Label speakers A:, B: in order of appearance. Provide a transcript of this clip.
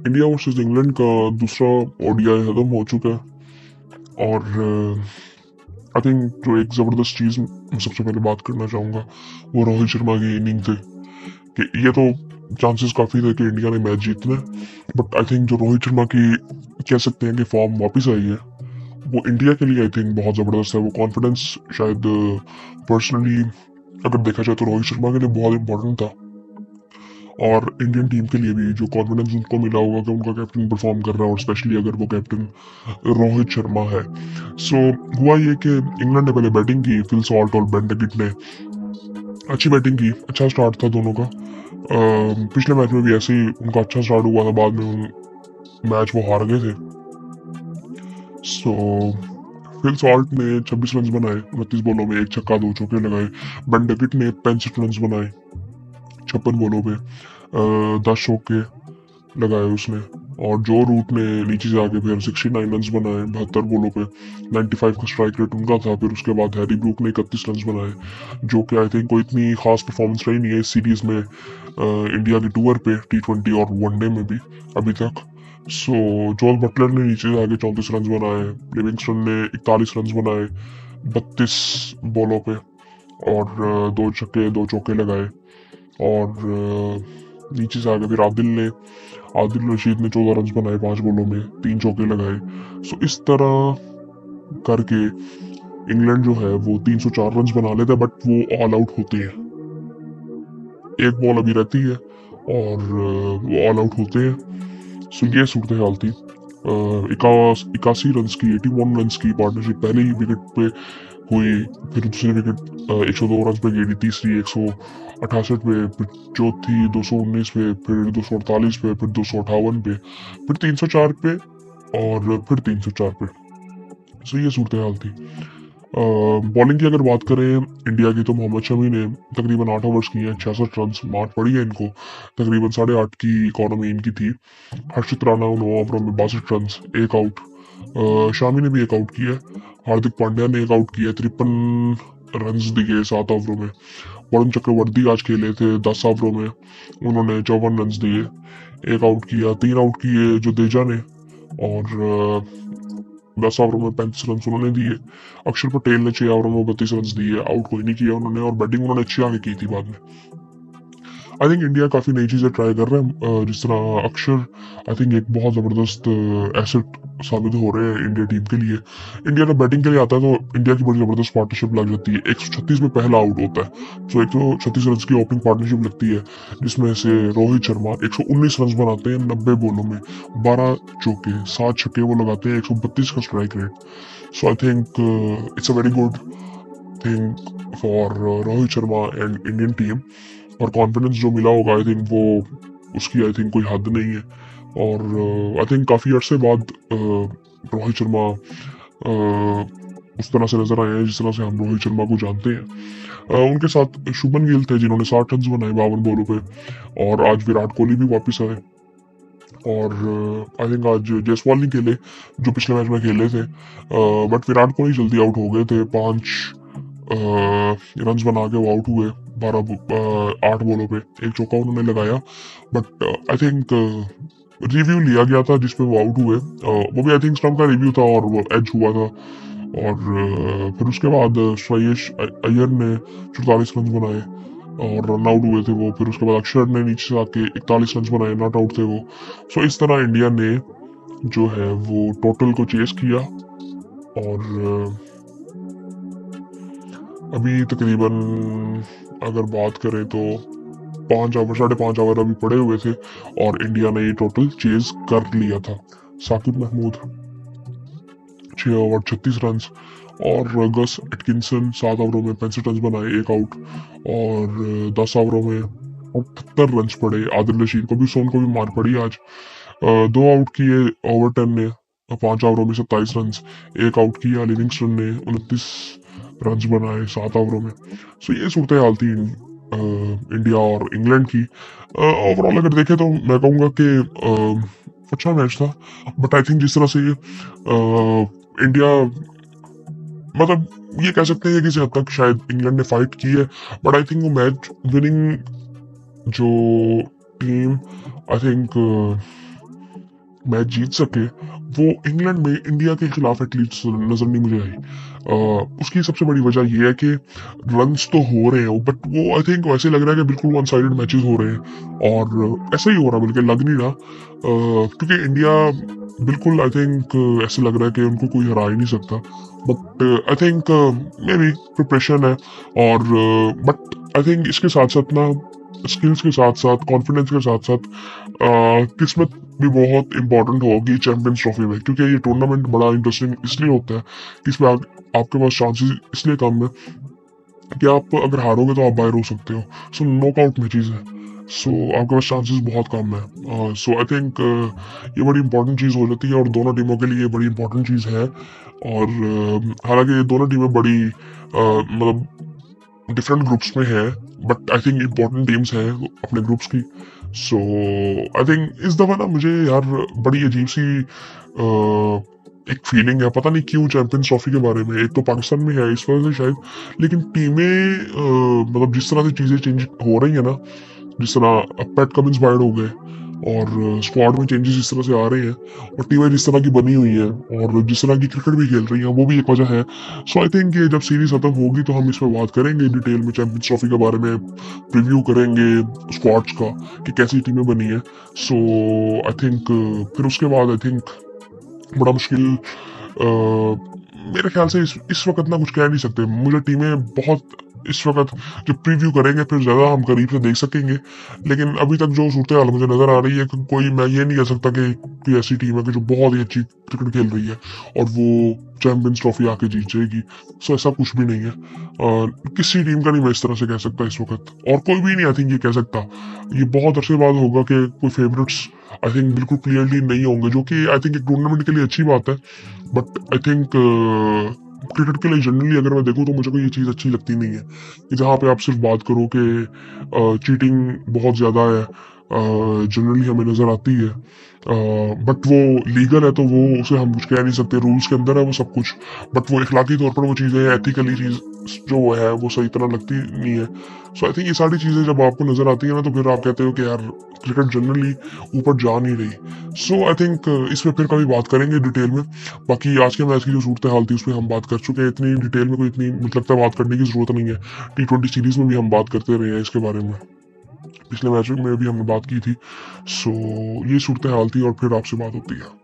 A: India versus England का दूसरा ODI खत्म हो चुका है और आई थिंक जो एक ज़बरदस्त चीज़ मैं सबसे पहले बात करना चाहूँगा वो रोहित शर्मा की इनिंग थे कि ये तो चांसेस काफ़ी थे कि इंडिया ने मैच जीतना है, बट आई थिंक जो रोहित शर्मा की कह सकते हैं कि फॉर्म वापस आई है वो इंडिया के लिए आई थिंक बहुत ज़बरदस्त है। वो कॉन्फिडेंस शायद पर्सनली अगर देखा जाए तो रोहित शर्मा के लिए बहुत इंपॉर्टेंट था और इंडियन टीम के लिए भी जो कॉन्फिडेंस उनको मिला होगा कि उनका कैप्टन परफॉर्म कर रहा है और स्पेशली अगर वो कैप्टन रोहित शर्मा है। सो हुआ ये कि इंग्लैंड ने पहले बैटिंग की, फिल सॉल्ट और बेन डिकिट ने अच्छी बैटिंग की, अच्छा स्टार्ट था दोनों का। पिछले मैच में भी ऐसे ही उनका अच्छा स्टार्ट हुआ था, बाद में मैच वो हार गए थे। सो फिल सॉल्ट ने 26 रन बनाए 29 बॉलों में, एक छक्का 2 चौके लगाए। बेन डिकिट ने 65 रन बनाए 56 बॉलों पे, 10 चौके लगाए उसने। और जो रूट ने नीचे से आके फिर 69 रन बनाए 72 बॉलों पे, 95 का स्ट्राइक रेट उनका था। फिर उसके बाद हैरी ब्रूक ने 31 रन बनाए, जो कि आई थिंक कोई इतनी खास परफॉर्मेंस रही नहीं है इस सीरीज में इंडिया की टूर पे, T20 और वनडे में भी अभी तक। सो जॉस बटलर ने नीचे से आके 34 रन बनाए, लिविंगस्टन ने 41 रन बनाए 32 बॉलों पे और 2 छक्के 2 चौके लगाए। और नीचे से आके फिर आदिल रशीद ने 14 रन बनाए 5 बॉलों में, 3 चौके लगाए। सो इस तरह करके इंग्लैंड जो है वो 304 रन बना लेता है, बट वो ऑल आउट होते हैं। एक बॉल अभी रहती है और वो ऑल आउट होते हैं। सो ये सूरत हाल थी। 81 रन की 81 रन की पार्टनरशिप पहले ही विकेट पे हुई, फिर दूसरी विकेट 102 रन पे गिरी, तीसरी 168 पे, फिर चौथी 219 पे, फिर 248 पे, फिर 258 पे, फिर 304 पे और फिर 304 पे। सो ये सूरत हाल थी। बॉलिंग की अगर बात करें इंडिया की तो मोहम्मद शमी ने तकरीबन 8 ओवर्स किए हैं, 66 रन मार पड़ी है इनको। तकरीबन 8.5 की इकॉनमी इनकी थी। हर्षित राणा 9 ओवरों में 62 रन, एक आउट। शामी ने भी एक आउट किया। हार्दिक पांड्या ने एक आउट किया, 53 रन दिए 7 ओवरों में। वरुण चक्रवर्ती आज खेले थे 10 ओवरों में, उन्होंने 54 रन दिए, एक आउट किया। 3 आउट किए जडेजा ने और 10 ओवरों में 35 रन उन्होंने दिए। अक्षर पटेल ने 6 ओवरों में 32 रन दिए, आउट कोई नहीं किया उन्होंने, और बैटिंग उन्होंने अच्छी आगे की थी बाद में। आई थिंक इंडिया काफी नई चीजें ट्राई कर रहे हैं, जिस तरह अक्षर आई थिंक एक बहुत जबरदस्त एसेट साबित हो रहे हैं इंडिया टीम के लिए। इंडिया जब बैटिंग के लिए आता है तो इंडिया की बड़ी जबरदस्त पार्टनरशिप लग जाती है। 136 में पहला आउट होता है, तो 136 रन की ओपनिंग पार्टनरशिप लगती है, जिसमें से रोहित शर्मा 119 रन बनाते हैं 90 बॉलों में, 12 चौके 7 छक्के वो लगाते हैं, 132 का strike rate. So I think it's a very good thing for Rohit Sharma and Indian team. और कॉन्फिडेंस जो मिला होगा आई थिंक वो उसकी आई थिंक कोई हद नहीं है। और आई थिंक काफ़ी अरसे बाद रोहित शर्मा उस तरह से नजर आए हैं जिस तरह से हम रोहित शर्मा को जानते हैं। उनके साथ शुभमन गिल थे जिन्होंने 60 रन बनाए 52 बॉलों पे। और आज विराट कोहली भी वापस आए और आई थिंक आज जायसवाल नहीं खेले जो पिछले मैच में खेले थे, बट विराट कोहली जल्दी आउट हो गए थे। 5 रन बना के वो आउट हुए 8 बॉलों पे, एक चौका उन्होंने लगाया। बट आई थिंक रिव्यू लिया गया था जिसपे वो आउट हुए, वो भी आई थिंक स्टंप का रिव्यू था और वो एज हुआ था। और फिर उसके बाद श्रेयस अय्यर ने 44 रन बनाए और रन आउट हुए थे वो। फिर उसके बाद अक्षर ने नीचे से आके 41 रन बनाए, नॉट आउट थे वो। सो इस तरह इंडिया ने जो है वो टोटल को चेस किया और अभी तकरीबन अगर बात करें तो 5 ओवर 5.5 ओवर अभी पड़े हुए थे और इंडिया ने ये टोटल चेज कर लिया था। साकिब महमूद 6 ओवर 36 रन और गस एटकिंसन 7 ओवरों में 65 रन बनाए, एक आउट। और 10 ओवरों में 78 रन पड़े। आदिल रशीद को भी सोन को भी मार पड़ी आज। 2 आउट किए ओवरटन ने 5 ओवरों में 27 रन, एक आउट किया लिविंगस्टन ने 29 रन बनाए 7 ओवरों में। सो ये सूरत हाल थी इंडिया और इंग्लैंड की। ओवरऑल अगर देखें तो मैं कहूँगा कि अच्छा मैच था, बट आई थिंक जिस तरह से इंडिया मतलब ये कह सकते हैं किसी हद तक शायद इंग्लैंड ने फाइट की है, बट आई थिंक वो मैच विनिंग जो टीम आई थिंक मैच जीत सके, वो इंग्लैंड में इंडिया के खिलाफ एटलीस्ट नजर नहीं मुझे आई। उसकी सबसे बड़ी वजह ये है कि रन्स तो हो रहे हैं बट वो आई थिंक वैसे लग रहा है कि बिल्कुल वन साइडेड मैचेस हो रहे हैं, और ऐसा ही हो रहा बल्कि लग नहीं रहा, क्योंकि इंडिया बिल्कुल आई थिंक ऐसे लग रहा है कि उनको कोई हरा ही नहीं सकता। But I think may be preparation है, और बट आई थिंक इसके साथ साथ ना, स्किल्स के साथ साथ, कॉन्फिडेंस के साथ साथ किस्मत भी बहुत इंपॉर्टेंट होगी चैंपियंस ट्रॉफी में, क्योंकि ये टूर्नामेंट बड़ा इंटरेस्टिंग इसलिए होता है कि इसमें आपके पास चांसेस इसलिए कम है कि आप अगर हारोगे तो आप बाहर हो सकते हो। सो नॉकआउट मैचेस है, सो आपके पास चांसेस बहुत कम है। सो आई थिंक ये बड़ी इंपॉर्टेंट चीज़ हो जाती है, और दोनों टीमों के लिए ये बड़ी इंपॉर्टेंट चीज़ है। और हालांकि ये दोनों टीमें बड़ी मतलब डिफरेंट ग्रुप्स में है, but I think important teams हैं अपने ग्रुप्स की। सो आई थिंक इस दफा ना मुझे यार बड़ी अजीब सी एक फीलिंग है, पता नहीं क्यों, चैंपियंस ट्रॉफी के बारे में। एक तो पाकिस्तान में है इस वजह से शायद, लेकिन टीमें मतलब जिस तरह से चीजें चेंज हो रही है ना, जिस तरह पैट कमिंस बायड हो गए, और स्क्वाड में चेंजेस इस तरह से आ रहे हैं, और टीमें जिस तरह की बनी हुई है, और जिस तरह की क्रिकेट भी खेल रही है, वो भी एक वजह है। सो आई थिंक ये जब सीरीज खत्म होगी तो हम इस पर बात करेंगे डिटेल में, चैंपियंस ट्रॉफी के बारे में रिव्यू करेंगे स्क्वाड्स का कि कैसी टीमें बनी है। सो आई थिंक फिर उसके बाद आई थिंक बड़ा मुश्किल, मेरे ख्याल से इस वक्त ना कुछ कह नहीं सकते, मुझे टीमें बहुत इस वक्त जब प्रीव्यू करेंगे फिर ज़्यादा हम करीब से देख सकेंगे। लेकिन अभी तक जो सूरत हाल मुझे नज़र आ रही है कि कोई, मैं ये नहीं कह सकता कि कोई ऐसी टीम है कि जो बहुत ही अच्छी क्रिकेट खेल रही है और वो चैंपियंस ट्रॉफी आके जीत जाएगी। सो ऐसा कुछ भी नहीं है, किसी टीम का नहीं मैं इस तरह से कह सकता इस वक्त, और कोई भी नहीं आई थिंक ये कह सकता। ये बहुत अरसे बाद होगा कि कोई फेवरेट्स आई थिंक बिल्कुल क्लियरली नहीं होंगे, जो कि आई थिंक एक टूर्नामेंट के लिए अच्छी बात है। बट आई थिंक क्रिकेट के लिए जनरली अगर मैं देखूँ तो मुझे कोई ये चीज़ अच्छी लगती नहीं है कि जहाँ पे आप सिर्फ बात करो कि चीटिंग बहुत ज़्यादा है, जनरली हमें नज़र आती है। बट वो लीगल है तो वो उसे हम कुछ कह नहीं सकते, रूल्स के अंदर है वो सब कुछ। बट वो इखलाकी तौर पर वो चीज़ें, एथिकली चीज़ जो है वो सही तरह लगती नहीं है। सो आई थिंक ये सारी चीज़ें जब आपको नज़र आती है ना, तो फिर आप कहते हो कि यार क्रिकेट जनरली ऊपर जा नहीं रही। सो आई थिंक इसमें फिर कभी बात करेंगे डिटेल में। बाकी आज के मैच की जो सूरत हाल थी उसमें हम बात कर चुके हैं, इतनी डिटेल में कोई इतनी मुझे लगता है बात करने की जरूरत नहीं है। T20 सीरीज में भी हम बात करते रहे हैं इसके बारे में, पिछले मैच में भी हमने बात की थी। सो ये सूरत हाल थी, और फिर आपसे बात होती है।